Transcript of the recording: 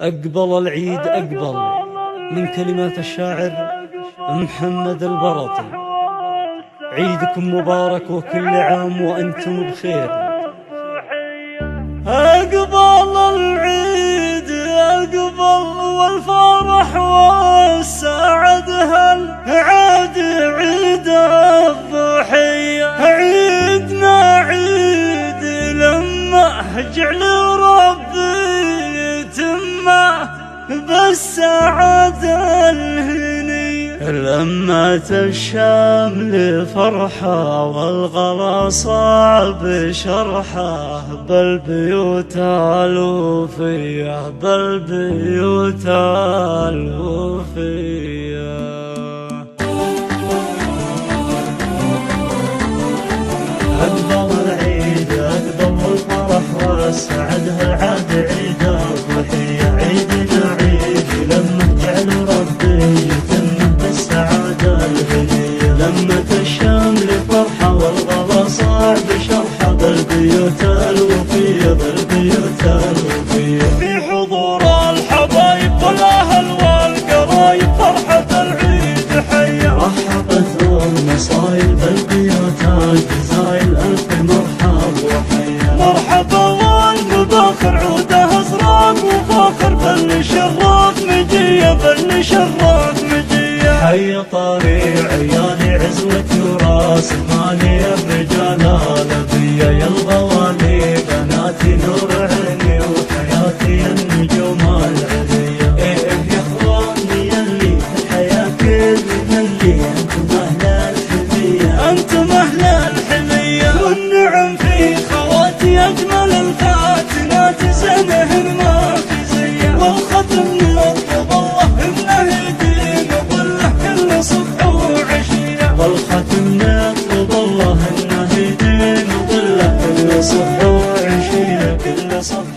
أقبل العيد أقبل من كلمات الشاعر محمد البرطي. عيدكم مبارك وكل عام وأنتم بخير. أقبل العيد أقبل والفرح والسعد هالعاد عيد الضحية. عيدنا عيد لما جعل ربي يتمه بالسعادة الهنية. لما الشمل فرحة والغلا صعب شرحه بالبيوت الوفية بالبيوت الوفية. أقبل العيد أقبل الفرح والسعد هالعاد عيد الضحية. عيدنا عيد لما جعل ربي يتمه بالسعادة الهنية. لما الشمل فرحة والغلا صعب شرحة بالبيوت الوفية بالبيوت الوفية. في حضور الحبايب والأهل والقرايب فرحة العيد حية. رحبت المصايب بالبيوت الجزايل ألف مرحب وحية. مرحبا والمباخر عوده أزرق وفاخر باللي شرف مجية باللي شرف مجية. حي طاري عيالي عزوتي وراس مالي الرجال الأبية. يا الغوالي بناتي نور عيني وحياتي النجوم العلية. إيه يا اخواني يلي الحياة كل ملي انتم أهل الحمية انتم أهل الحمية. والنعم في خواتي أجمل الفاتنات زينهن ما في زيه. والختم يطلب الله إنه يدين وظله كل صبح وعشية. والختم يطلب الله إنه يدين وظله كل صبح وعشية كل صبح